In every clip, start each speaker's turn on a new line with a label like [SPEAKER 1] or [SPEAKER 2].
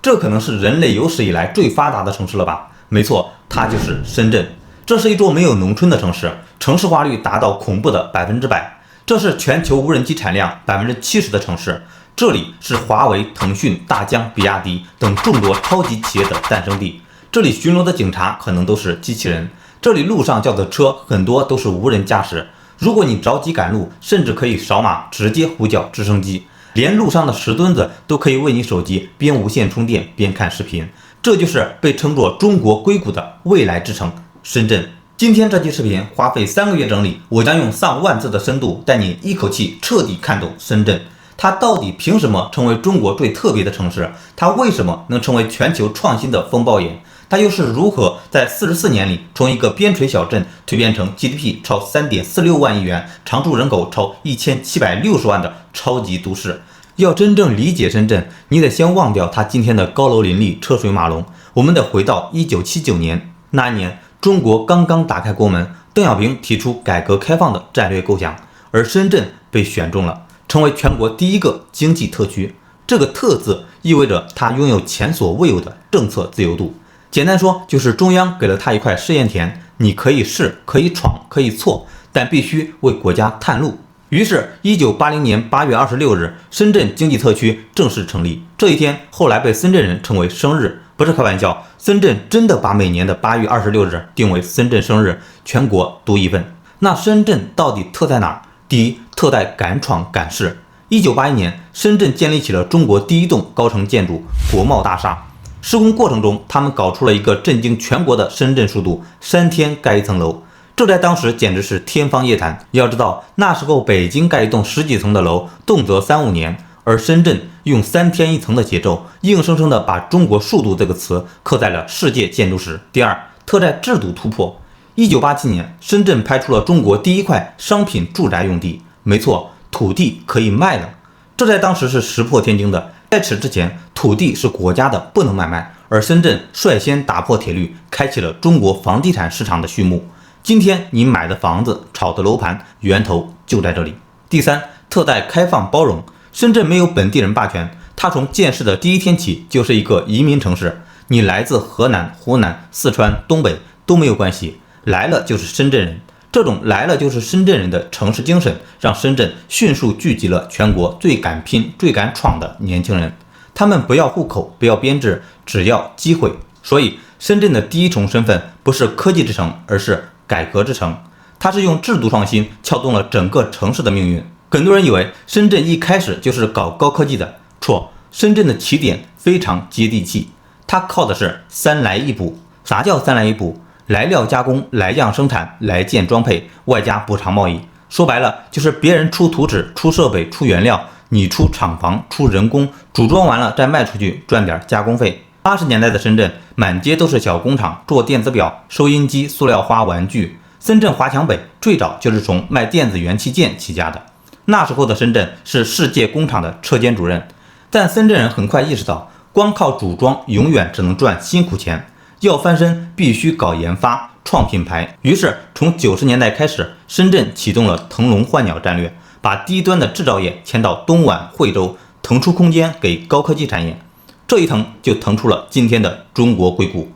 [SPEAKER 1] 这可能是人类有史以来最发达的城市了吧？没错，它就是深圳。这是一座没有农村的城市，城市化率达到恐怖的100%。这是全球无人机产量70%的城市。这里是华为、腾讯、大疆、比亚迪等众多超级企业的诞生地。这里巡逻的警察可能都是机器人，这里路上叫的车很多都是无人驾驶。如果你着急赶路，甚至可以扫码直接呼叫直升机，连路上的石墩子都可以为你手机边无线充电边看视频。这就是被称作中国硅谷的未来之城深圳。今天这期视频花费3个月整理，我将用上万字的深度带你一口气彻底看懂深圳。它到底凭什么成为中国最特别的城市？它为什么能成为全球创新的风暴眼？它又是如何在44年里从一个边陲小镇蜕变成 GDP 超3.46万亿元、常住人口超1760万的超级都市？要真正理解深圳，你得先忘掉它今天的高楼林立、车水马龙。我们得回到1979年，那一年中国刚刚打开国门，邓小平提出改革开放的战略构想，而深圳被选中了，成为全国第一个经济特区。这个特字意味着它拥有前所未有的政策自由度。简单说，就是中央给了它一块试验田，你可以试，可以闯，可以错，但必须为国家探路。于是1980年8月26日，深圳经济特区正式成立。这一天后来被深圳人称为生日，不是开玩笑，深圳真的把每年的8月26日定为深圳生日，全国独一份。那深圳到底特在哪儿？第一，特在敢闯敢试。1981年，深圳建立起了中国第一栋高层建筑国贸大厦。施工过程中，他们搞出了一个震惊全国的深圳速度，3天盖一层楼。这在当时简直是天方夜谭。要知道，那时候北京盖一栋10几层的楼，动辄3-5年，而深圳用3天1层的节奏，硬生生的把中国速度这个词刻在了世界建筑史。第二，特在制度突破。1987年，深圳拍出了中国第一块商品住宅用地，没错，土地可以卖了。这在当时是石破天惊的。在此之前，土地是国家的，不能买卖，而深圳率先打破铁律，开启了中国房地产市场的序幕。今天你买的房子、炒的楼盘，源头就在这里。第三，特待开放包容。深圳没有本地人霸权，它从建市的第一天起就是一个移民城市。你来自河南、湖南、四川、东北都没有关系，来了就是深圳人。这种来了就是深圳人的城市精神，让深圳迅速聚集了全国最敢拼、最敢闯的年轻人。他们不要户口，不要编制，只要机会。所以，深圳的第一重身份不是科技之城，而是改革之城。它是用制度创新撬动了整个城市的命运。很多人以为深圳一开始就是搞高科技的，错。深圳的起点非常接地气，它靠的是3来1补。啥叫3来1补？来料加工、来样生产、来件装配，外加补偿贸易。说白了，就是别人出图纸、出设备、出原料，你出厂房、出人工，组装完了再卖出去，赚点加工费。80年代的深圳，满街都是小工厂，做电子表、收音机、塑料花、玩具。深圳华强北最早就是从卖电子元器件起家的。那时候的深圳是世界工厂的车间主任，但深圳人很快意识到，光靠组装永远只能赚辛苦钱。要翻身必须搞研发、创品牌。于是从90年代开始，深圳启动了腾笼换鸟战略，把低端的制造业迁到东莞、惠州，腾出空间给高科技产业。这一腾就腾出了今天的中国硅谷。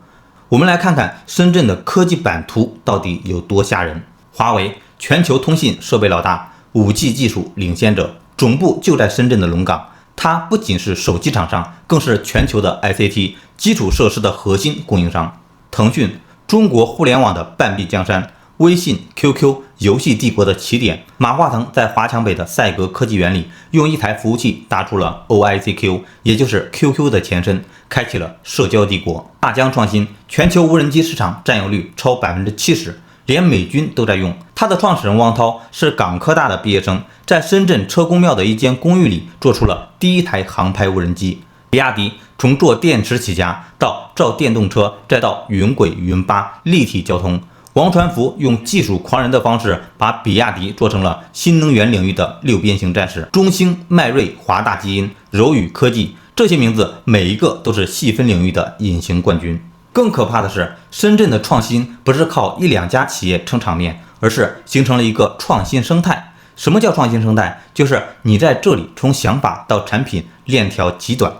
[SPEAKER 1] 我们来看看深圳的科技版图到底有多吓人。华为全球通信设备老大，5G 技术领先者，总部就在深圳的龙岗。它不仅是手机厂商，更是全球的 ICT 基础设施的核心供应商。腾讯，中国互联网的半壁江山，微信、QQ 游戏帝国的起点。马化腾在华强北的赛格科技园里，用一台服务器打出了 OICQ， 也就是 QQ 的前身，开启了社交帝国。大疆创新，全球无人机市场占有率超70%，连美军都在用。他的创始人汪涛是港科大的毕业生，在深圳车公庙的一间公寓里做出了第一台航拍无人机。比亚迪从做电池起家，到造电动车，再到云轨、云巴、立体交通。王传福用技术狂人的方式，把比亚迪做成了新能源领域的6边形战士。中兴、迈锐、华大基因、柔宇科技，这些名字每一个都是细分领域的隐形冠军。更可怕的是，深圳的创新不是靠1-2家企业撑场面，而是形成了一个创新生态。什么叫创新生态？就是你在这里从想法到产品链条极短。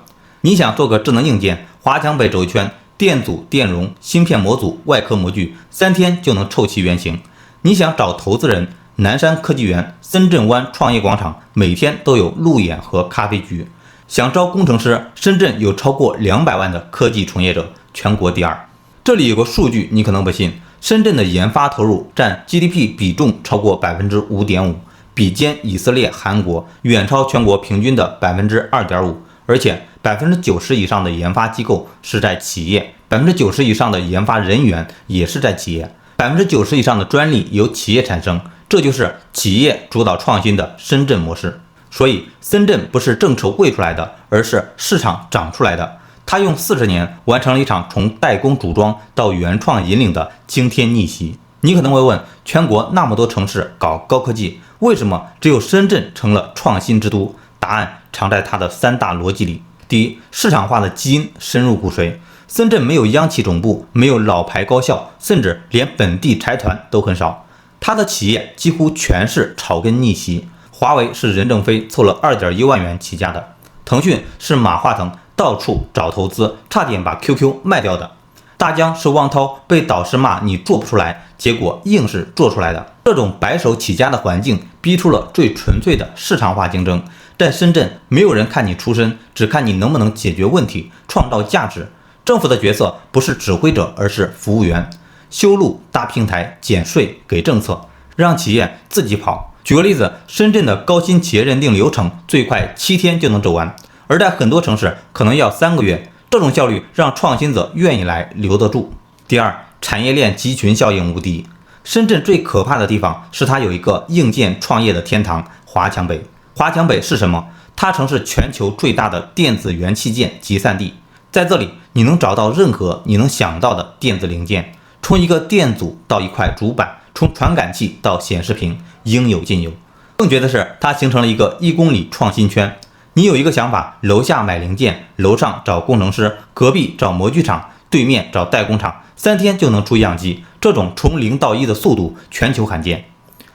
[SPEAKER 1] 你想做个智能硬件，华强北走一圈，电阻、电容、芯片模组、外壳模具，3天就能凑齐原型。你想找投资人，南山科技园、深圳湾创业广场每天都有路演和咖啡局。想招工程师，深圳有超过200万的科技从业者，全国第2。这里有个数据，你可能不信，深圳的研发投入占 GDP 比重超过 5.5%， 比肩以色列、韩国，远超全国平均的 2.5%， 而且 90% 以上的研发机构是在企业， 90% 以上的研发人员也是在企业， 90% 以上的专利由企业产生，这就是企业主导创新的深圳模式。所以深圳不是政筹贵出来的，而是市场长出来的。它用40年完成了一场从代工组装到原创引领的惊天逆袭。你可能会问，全国那么多城市搞高科技，为什么只有深圳成了创新之都？答案藏在它的3大逻辑里。第一，市场化的基因深入骨髓。深圳没有央企总部，没有老牌高校，甚至连本地财团都很少。它的企业几乎全是草根逆袭。华为是任正非凑了2.1万元起家的，腾讯是马化腾到处找投资，差点把 QQ 卖掉的，大疆是汪涛被导师骂你做不出来，结果硬是做出来的。这种白手起家的环境逼出了最纯粹的市场化竞争。在深圳，没有人看你出身，只看你能不能解决问题，创造价值。政府的角色不是指挥者，而是服务员。修路、搭平台、减税、给政策，让企业自己跑。举个例子，深圳的高新企业认定流程最快7天就能走完，而在很多城市可能要3个月。这种效率让创新者愿意来，留得住。第二，产业链集群效应无敌。深圳最可怕的地方是它有一个硬件创业的天堂——华强北。华强北是什么？它曾是全球最大的电子元器件集散地。在这里，你能找到任何你能想到的电子零件，从一个电阻到一块主板，从传感器到显示屏，应有尽有。更绝的是，它形成了一个1公里创新圈。你有一个想法，楼下买零件，楼上找工程师，隔壁找模具厂，对面找代工厂，3天就能出样机。这种从0到1的速度，全球罕见。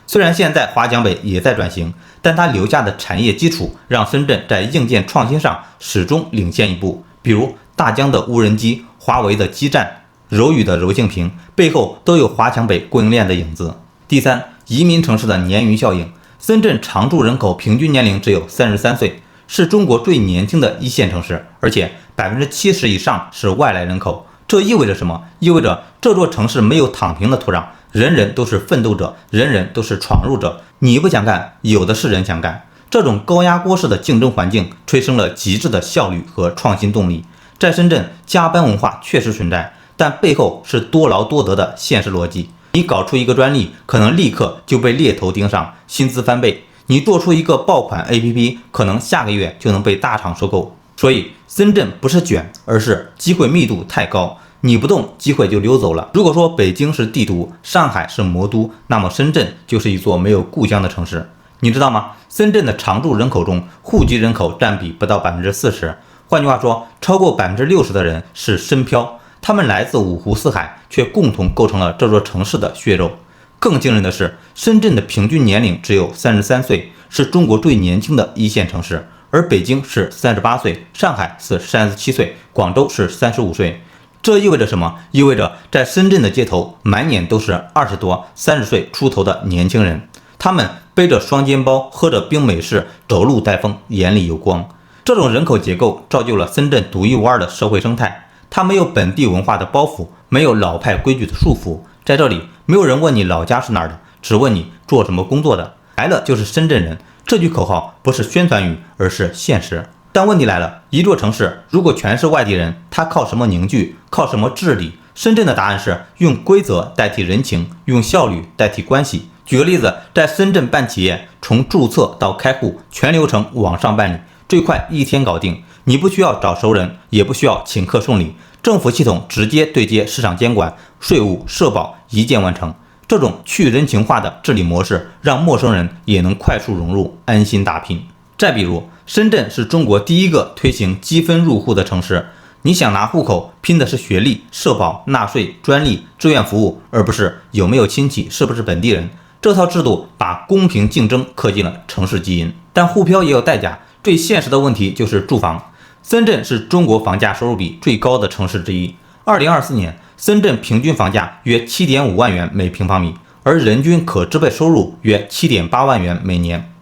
[SPEAKER 1] 虽然现在华强北也在转型，但它留下的产业基础让深圳在硬件创新上始终领先一步。比如大疆的无人机、华为的基站、柔宇的柔性屏，背后都有华强北供应链的影子。第三，移民城市的鲶鱼效应。深圳常住人口平均年龄只有33岁，是中国最年轻的1线城市，而且70%以上是外来人口。这意味着什么？意味着这座城市没有躺平的土壤，人人都是奋斗者，人人都是闯入者。你不想干，有的是人想干。这种高压锅式的竞争环境催生了极致的效率和创新动力。在深圳，加班文化确实存在，但背后是多劳多得的现实逻辑。你搞出一个专利，可能立刻就被猎头盯上，薪资翻倍；你做出一个爆款 APP， 可能下个月就能被大厂收购。所以深圳不是卷，而是机会密度太高，你不动，机会就溜走了。如果说北京是帝都，上海是魔都，那么深圳就是一座没有故乡的城市。你知道吗？深圳的常住人口中，户籍人口占比不到 40%， 换句话说，超过 60% 的人是深漂。他们来自五湖四海，却共同构成了这座城市的血肉。更惊人的是，深圳的平均年龄只有33岁，是中国最年轻的1线城市，而北京是38岁，上海是37岁，广州是35岁。这意味着什么？意味着在深圳的街头，满眼都是20多、30岁出头的年轻人，他们背着双肩包，喝着冰美式，走路带风，眼里有光。这种人口结构造就了深圳独一无二的社会生态。它没有本地文化的包袱，没有老派规矩的束缚。在这里，没有人问你老家是哪儿的，只问你做什么工作的。来了就是深圳人。这句口号不是宣传语，而是现实。但问题来了，一座城市如果全是外地人，它靠什么凝聚？靠什么治理？深圳的答案是用规则代替人情，用效率代替关系。举个例子，在深圳办企业，从注册到开户，全流程网上办理，最快1天搞定。你不需要找熟人，也不需要请客送礼，政府系统直接对接市场监管、税务、社保，一键完成。这种去人情化的治理模式，让陌生人也能快速融入，安心打拼。再比如，深圳是中国第一个推行积分入户的城市。你想拿户口，拼的是学历、社保、纳税、专利、志愿服务，而不是有没有亲戚，是不是本地人。这套制度把公平竞争刻进了城市基因。但沪漂也有代价，最现实的问题就是住房。深圳是中国房价收入比最高的城市之一。2024年，深圳平均房价约 7.5 万元每平方米，而人均可支配收入约 7.8 万元每年。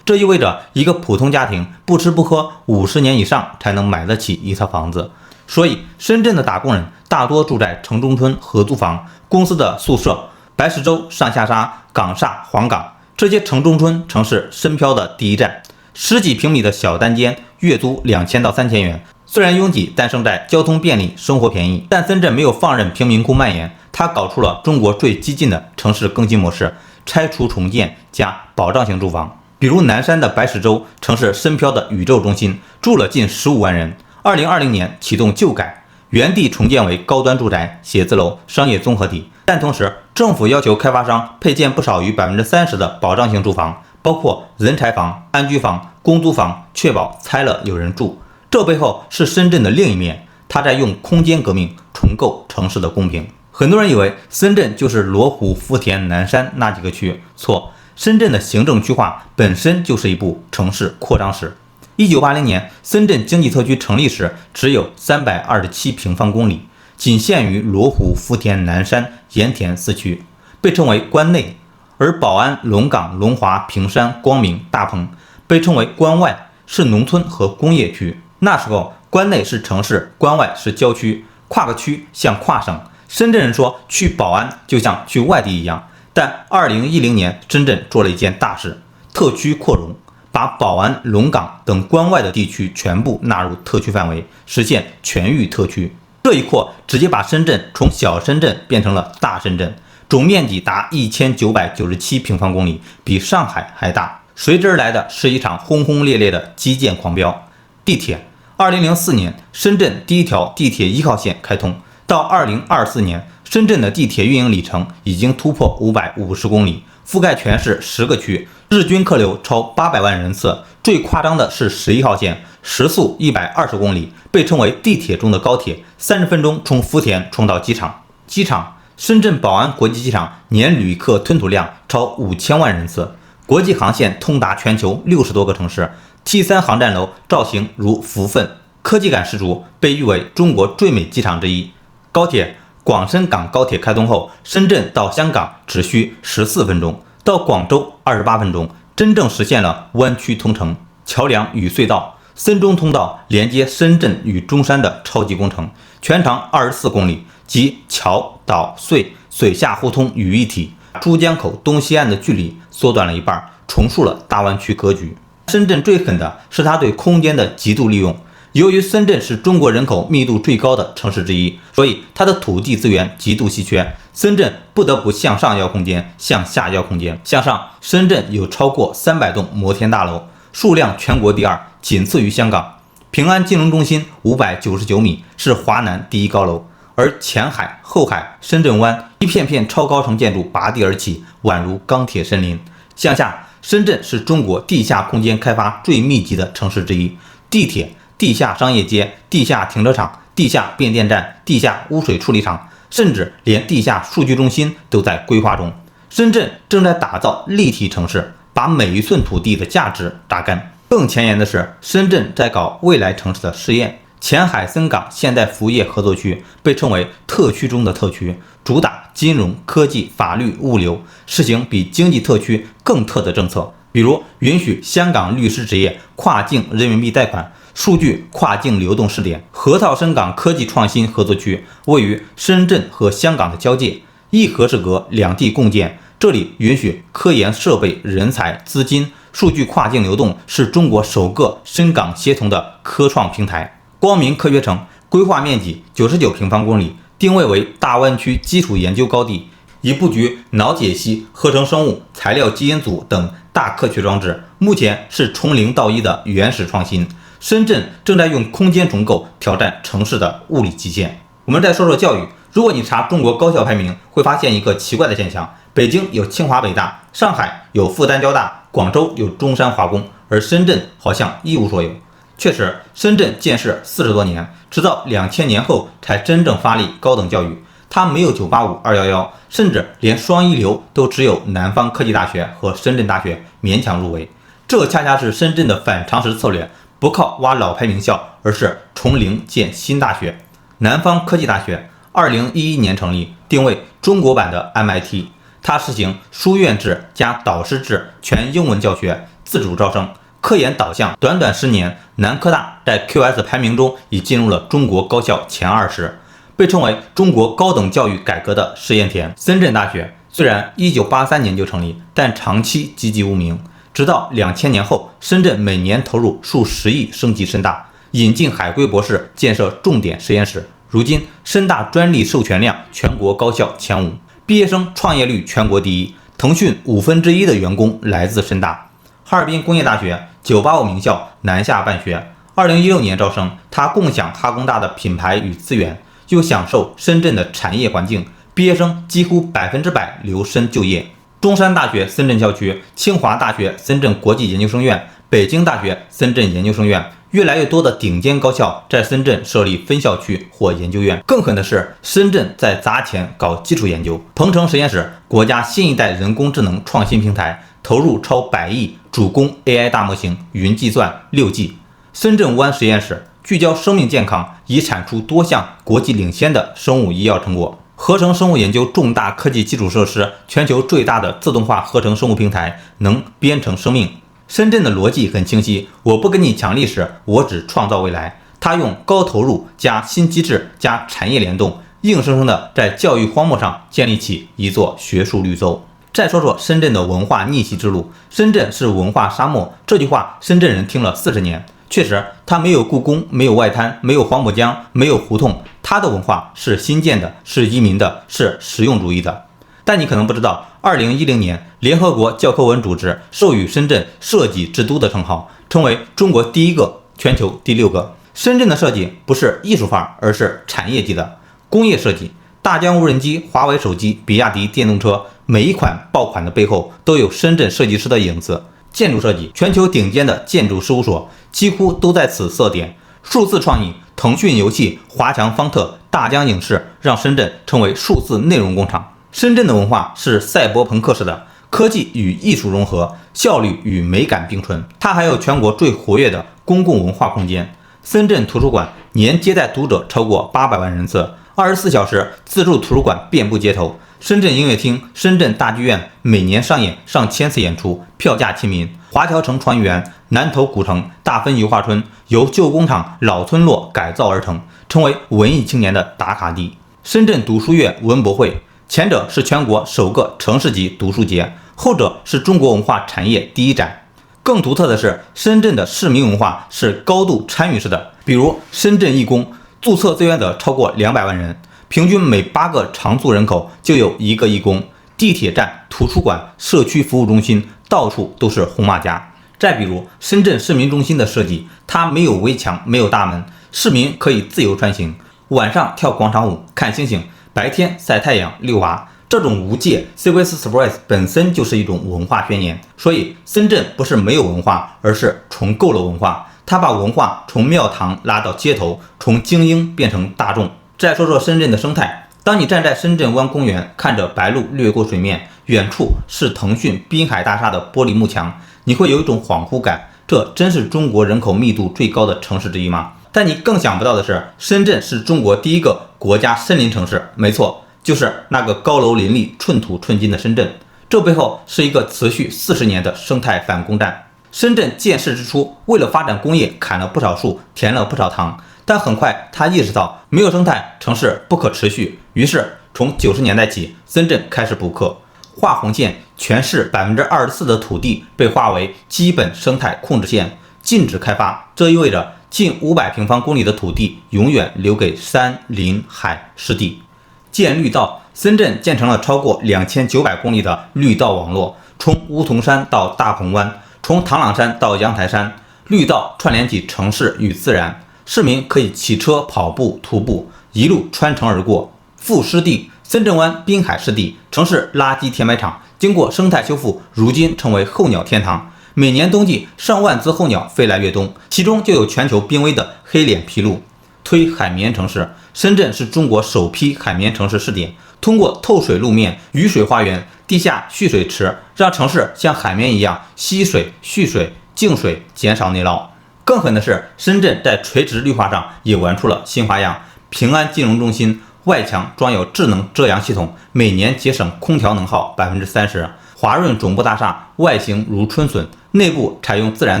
[SPEAKER 1] 这意味着一个普通家庭不吃不喝50年以上才能买得起一套房子。所以，深圳的打工人大多住在城中村合租房、公司的宿舍、白石洲、上下沙、港厦、黄岗这些城中村城市深漂的第一站。10几平米的小单间，月租2000到3000元。虽然拥挤，但胜在交通便利、生活便宜。但深圳没有放任贫民窟蔓延，它搞出了中国最激进的城市更新模式：拆除重建加保障型住房。比如南山的白石洲，城市深漂的宇宙中心，住了近15万人。2020年启动旧改，原地重建为高端住宅、写字楼、商业综合体。但同时，政府要求开发商配建不少于30%的保障型住房，包括人才房、安居房、公租房，确保拆了有人住。这背后是深圳的另一面，它在用空间革命重构城市的公平。很多人以为深圳就是罗湖、福田、南山那几个区，错。深圳的行政区划本身就是一部城市扩张史。1980年，深圳经济特区成立时只有327平方公里，仅限于罗湖、福田、南山、盐田4区，被称为关内；而宝安、龙岗、龙华、坪山、光明、大鹏被称为关外，是农村和工业区。那时候，关内是城市，关外是郊区，跨个区像跨省。深圳人说去宝安就像去外地一样。但2010年，深圳做了一件大事，特区扩容，把宝安、龙岗等关外的地区全部纳入特区范围，实现全域特区。这一扩直接把深圳从小深圳变成了大深圳，总面积达1997平方公里，比上海还大。随之而来的是一场轰轰烈烈的基建狂飙。地铁，2004年，深圳第一条地铁1号线开通，到2024年，深圳的地铁运营里程已经突破550公里，覆盖全市10个区，日均客流超800万人次。最夸张的是11号线，时速120公里，被称为地铁中的高铁，30分钟从福田冲到机场。深圳宝安国际机场年旅客吞吐量超5000万人次，国际航线通达全球60多个城市。T3 航站楼造型如福分，科技感十足，被誉为中国最美机场之一。高铁，广深港高铁开通后，深圳到香港只需14分钟，到广州28分钟，真正实现了湾区通城。桥梁与隧道，深中通道连接深圳与中山的超级工程，全长24公里，即桥、岛、隧、水下互通于一体，珠江口东西岸的距离缩短了一半，重塑了大湾区格局。深圳最狠的是它对空间的极度利用。由于深圳是中国人口密度最高的城市之一，所以它的土地资源极度稀缺，深圳不得不向上要空间，向下要空间。向上，深圳有超过300栋摩天大楼，数量全国第2，仅次于香港。平安金融中心599米，是华南第一高楼。而前海、后海、深圳湾一片片超高层建筑拔地而起，宛如钢铁森林。向下，深圳是中国地下空间开发最密集的城市之一，地铁、地下商业街、地下停车场、地下变电站、地下污水处理厂，甚至连地下数据中心都在规划中。深圳正在打造立体城市，把每一寸土地的价值榨干。更前沿的是，深圳在搞未来城市的试验。前海深港现代服务业合作区被称为特区中的特区，主打金融、科技、法律、物流，实行比经济特区更特的政策，比如允许香港律师职业跨境人民币贷款、数据跨境流动试点。河套深港科技创新合作区位于深圳和香港的交界，一河之隔，两地共建。这里允许科研设备、人才、资金、数据跨境流动，是中国首个深港协同的科创平台。光明科学城规划面积99平方公里，定位为大湾区基础研究高地，已布局脑解析、合成生物、材料基因组等大科学装置，目前是从零到一的原始创新。深圳正在用空间重构挑战城市的物理极限。我们再说说教育，如果你查中国高校排名，会发现一个奇怪的现象：北京有清华北大，上海有复旦交大，广州有中山华工，而深圳好像一无所有。确实，深圳建市40多年，直到2000年后才真正发力高等教育。它没有985、211，甚至连双一流都只有南方科技大学和深圳大学勉强入围。这恰恰是深圳的反常识策略，不靠挖老牌名校，而是从零建新大学。南方科技大学2011年成立，定位中国版的 MIT。它实行书院制加导师制，全英文教学，自主招生，科研导向。短短10年，南科大在 QS 排名中已进入了中国高校前20，被称为中国高等教育改革的试验田。深圳大学虽然1983年就成立，但长期籍籍无名。直到2000年后，深圳每年投入数10亿升级深大，引进海归博士，建设重点实验室。如今，深大专利授权量全国高校前5。毕业生创业率全国第1，腾讯1/5的员工来自深大。哈尔滨工业大学985名校南下办学，2016年招生，它共享哈工大的品牌与资源，又享受深圳的产业环境，毕业生几乎100%留深就业。中山大学深圳校区、清华大学深圳国际研究生院、北京大学深圳研究生院，越来越多的顶尖高校在深圳设立分校区或研究院。更狠的是，深圳在砸钱搞基础研究。鹏城实验室，国家新一代人工智能创新平台，投入超100亿，主攻 AI 大模型、云计算、6G。深圳湾实验室聚焦生命健康，已产出多项国际领先的生物医药成果。合成生物研究重大科技基础设施，全球最大的自动化合成生物平台，能编程生命。深圳的逻辑很清晰，我不跟你抢历史，我只创造未来。他用高投入加新机制加产业联动，硬生生的在教育荒漠上建立起一座学术绿洲。再说说深圳的文化逆袭之路。深圳是文化沙漠，这句话深圳人听了40年。确实，它没有故宫，没有外滩，没有黄浦江，没有胡同。它的文化是新建的，是移民的，是实用主义的。但你可能不知道，2010年，联合国教科文组织授予深圳设计之都的称号，成为中国第1个，全球第6个。深圳的设计不是艺术范儿，而是产业级的工业设计。大疆无人机、华为手机、比亚迪电动车，每一款爆款的背后都有深圳设计师的影子。建筑设计，全球顶尖的建筑事务所几乎都在此设点。数字创意，腾讯游戏、华强方特、大疆影视让深圳成为数字内容工厂。深圳的文化是赛博朋克式的，科技与艺术融合，效率与美感并存。它还有全国最活跃的公共文化空间。深圳图书馆年接待读者超过800万人次，24小时自助图书馆遍布街头。深圳音乐厅、深圳大剧院每年上演上千次演出，票价亲民。华侨城船园、南头古城、大分油画村由旧工厂、老村落改造而成，成为文艺青年的打卡地。深圳读书月文博会，前者是全国首个城市级读书节，后者是中国文化产业第一展。更独特的是，深圳的市民文化是高度参与式的，比如深圳义工，注册志愿者超过200万人，平均每8个常住人口就有1个义工。地铁站、图书馆、社区服务中心，到处都是红马甲。再比如深圳市民中心的设计，它没有围墙，没有大门，市民可以自由穿行，晚上跳广场舞、看星星，白天晒太阳、遛娃。这种无界 Civic Express 本身就是一种文化宣言。所以深圳不是没有文化，而是重构了文化。它把文化从庙堂拉到街头，从精英变成大众。再说说深圳的生态。当你站在深圳湾公园，看着白鹭掠过水面，远处是腾讯滨海大厦的玻璃幕墙，你会有一种恍惚感，这真是中国人口密度最高的城市之一吗？但你更想不到的是，深圳是中国第1个国家森林城市。没错，就是那个高楼林立、寸土寸金的深圳。这背后是一个持续40年的生态反攻战。深圳建市之初，为了发展工业，砍了不少树，填了不少塘。但很快他意识到没有生态城市不可持续，于是从90年代起，深圳开始补课，画红线，全市24%的土地被划为基本生态控制线，禁止开发。这意味着近500平方公里的土地永远留给山林海湿地。建绿道，深圳建成了超过2900公里的绿道网络，从梧桐山到大鹏湾，从唐朗山到阳台山，绿道串联起城市与自然。市民可以骑车、跑步、徒步，一路穿城而过。副湿地，深圳湾滨海湿地，城市垃圾填埋场，经过生态修复，如今成为候鸟天堂。每年冬季，上万只候鸟飞来越冬，其中就有全球濒危的黑脸琵鹭。推海绵城市，深圳是中国首批海绵城市试点，通过透水路面、雨水花园、地下蓄水池，让城市像海绵一样吸水、蓄水、净水，减少内涝。更狠的是，深圳在垂直绿化上也玩出了新花样。平安金融中心外墙装有智能遮阳系统，每年节省空调能耗30%。华润总部大厦外形如春笋，内部采用自然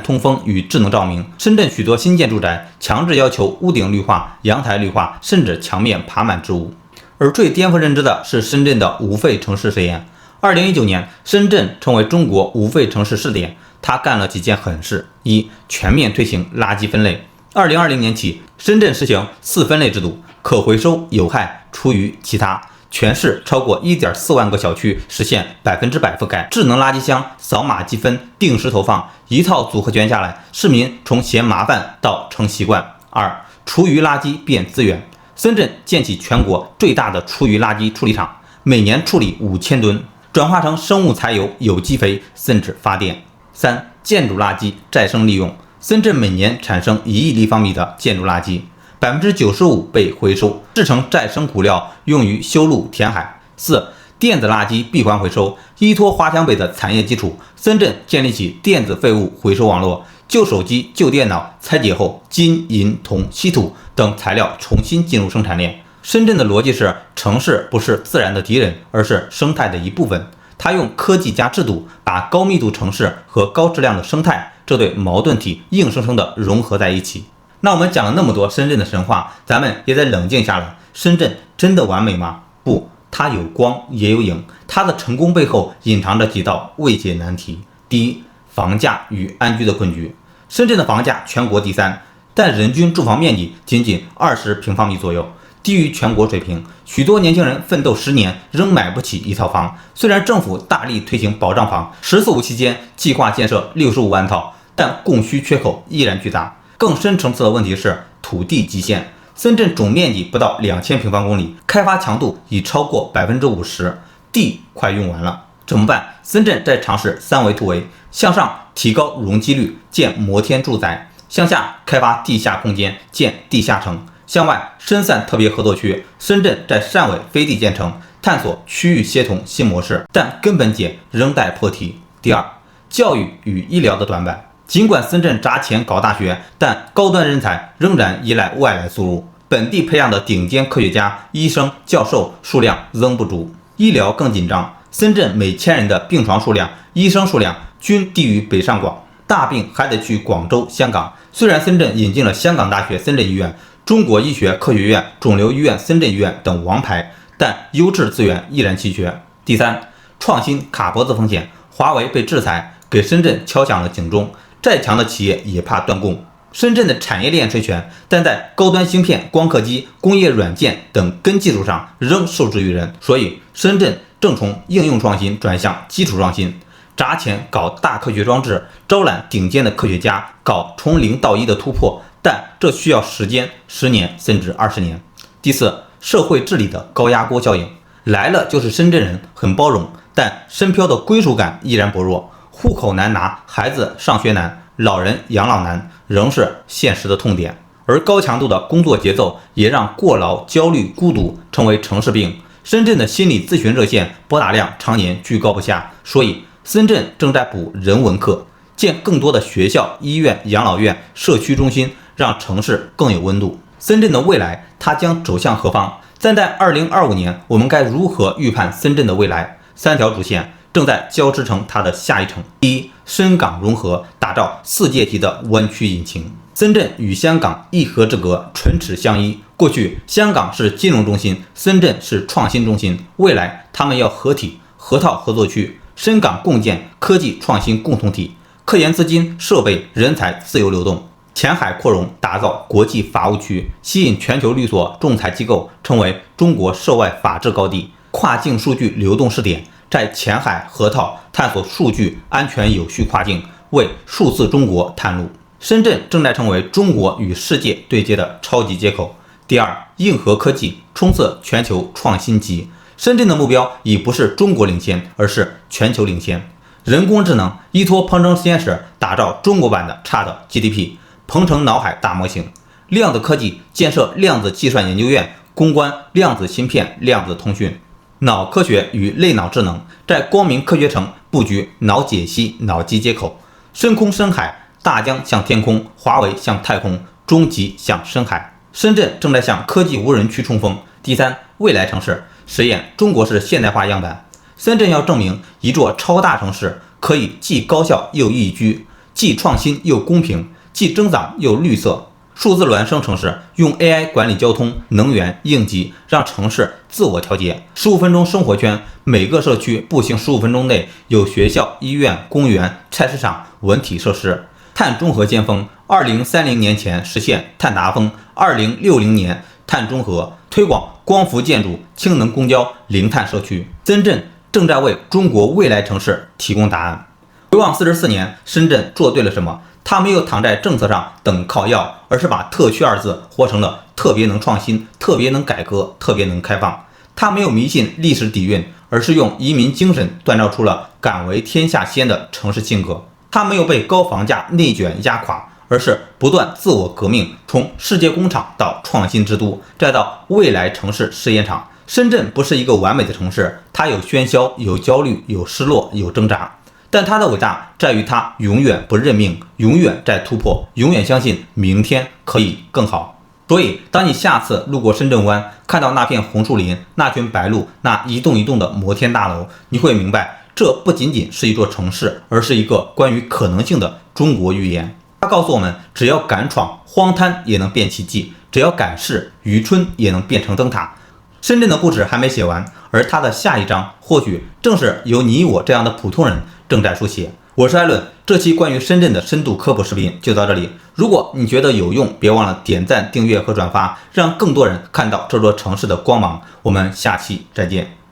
[SPEAKER 1] 通风与智能照明。深圳许多新建住宅强制要求屋顶绿化、阳台绿化，甚至墙面爬满植物。而最颠覆认知的是深圳的无废城市实验。2019年，深圳成为中国无废城市试点，他干了几件狠事：一、全面推行垃圾分类。2020年起，深圳实行4分类制度，可回收、有害、厨余、其他。全市超过1.4万个小区实现100%覆盖，智能垃圾箱扫码积分，定时投放，一套组合拳下来，市民从嫌麻烦到成习惯。二、厨余垃圾变资源。深圳建起全国最大的厨余垃圾处理厂，每年处理5000吨，转化成生物柴油、有机肥，甚至发电。三、建筑垃圾再生利用。深圳每年产生1亿立方米的建筑垃圾，95%被回收，制成再生骨料，用于修路填海。四、电子垃圾闭环回收。依托华强北的产业基础，深圳建立起电子废物回收网络，旧手机、旧电脑拆解后，金、银、铜、稀土等材料重新进入生产链。深圳的逻辑是，城市不是自然的敌人，而是生态的一部分。它用科技加制度，把高密度城市和高质量的生态这对矛盾体硬生生地融合在一起。那我们讲了那么多深圳的神话，咱们也得冷静下来。深圳真的完美吗？不，它有光也有影，它的成功背后隐藏着几道未解难题。第一，房价与安居的困局。深圳的房价全国第3，但人均住房面积仅20平方米左右，低于全国水平。许多年轻人奋斗10年仍买不起一套房。虽然政府大力推行保障房，“十四五”期间计划建设65万套，但供需缺口依然巨大。更深层次的问题是土地极限。深圳总面积不到2000平方公里，开发强度已超过50%，地快用完了，怎么办？深圳在尝试3维突围：向上提高容积率，建摩天住宅；向下开发地下空间，建地下城；向外深散特别合作区。深圳在汕尾飞地建成，探索区域协同新模式，但根本解仍待破题。第二，教育与医疗的短板。尽管深圳砸钱搞大学，但高端人才仍然依赖外来输入，本地培养的顶尖科学家、医生、教授数量仍不足。医疗更紧张，深圳每1000人的病床数量、医生数量均低于北上广，大病还得去广州、香港。虽然深圳引进了香港大学深圳医院、中国医学科学院、肿瘤医院深圳医院等王牌，但优质资源依然稀缺。第三，创新卡脖子风险。华为被制裁，给深圳敲响了警钟。再强的企业也怕断供。深圳的产业链垂全，但在高端芯片、光刻机、工业软件等根技术上仍受制于人。所以，深圳正从应用创新转向基础创新，砸钱搞大科学装置，招揽顶尖的科学家，搞从0到1的突破。但这需要时间，10年甚至20年。第四，社会治理的高压锅效应。来了就是深圳人，很包容，但深漂的归属感依然薄弱。户口难拿，孩子上学难，老人养老难，仍是现实的痛点。而高强度的工作节奏也让过劳、焦虑、孤独成为城市病。深圳的心理咨询热线拨打量常年居高不下，所以深圳正在补人文课，建更多的学校、医院、养老院、社区中心，让城市更有温度。深圳的未来，它将走向何方？站在2025年，我们该如何预判深圳的未来？3条主线正在交织成它的下一程。第一，深港融合，打造世界级的湾区引擎。深圳与香港一河之隔，唇齿相依。过去，香港是金融中心，深圳是创新中心。未来，他们要合体，河套合作区，深港共建科技创新共同体，科研资金、设备、人才自由流动。前海扩容，打造国际法务区，吸引全球律所、仲裁机构，成为中国涉外法治高地。跨境数据流动试点，在前海河套探索数据安全有序跨境，为数字中国探路。深圳正在成为中国与世界对接的超级接口。第二，硬核科技冲刺全球创新极。深圳的目标已不是中国领先，而是全球领先。人工智能依托鹏城实验室打造中国版的 ChatGPT， 鹏城脑海大模型。量子科技建设量子计算研究院，攻关量子芯片、量子通讯。脑科学与类脑智能在光明科学城布局脑解析、脑机接口。深空深海大疆向天空，华为向太空，中极向深海。深圳正在向科技无人区冲锋。第三，未来城市实验中国式现代化样板。深圳要证明一座超大城市可以既高效又宜居，既创新又公平，既增长又绿色。数字孪生城市用 AI 管理交通、能源、应急，让城市自我调节。15分钟生活圈，每个社区步行15分钟内有学校、医院、公园、菜市场、文体设施。碳中和尖峰，2030年前实现碳达峰，2060年碳中和，推广光伏建筑、氢能公交、零碳社区。深圳正在为中国未来城市提供答案。回望44年，深圳做对了什么？他没有躺在政策上等靠要，而是把特区2字活成了特别能创新、特别能改革、特别能开放。他没有迷信历史底蕴，而是用移民精神锻造出了敢为天下先的城市性格。他没有被高房价内卷压垮，而是不断自我革命，从世界工厂到创新之都，再到未来城市试验场。深圳不是一个完美的城市，它有喧嚣，有焦虑，有失落，有挣扎。但它的伟大在于它永远不认命，永远在突破，永远相信明天可以更好。所以当你下次路过深圳湾，看到那片红树林，那群白鹭，那一栋一栋的摩天大楼，你会明白，这不仅仅是一座城市，而是一个关于可能性的中国预言。它告诉我们，只要敢闯，荒滩也能变奇迹；只要敢试，渔村也能变成灯塔。深圳的故事还没写完，而它的下一章或许正是由你我这样的普通人正在书写。我是艾伦，这期关于深圳的深度科普视频就到这里。如果你觉得有用，别忘了点赞、订阅和转发，让更多人看到这座城市的光芒。我们下期再见。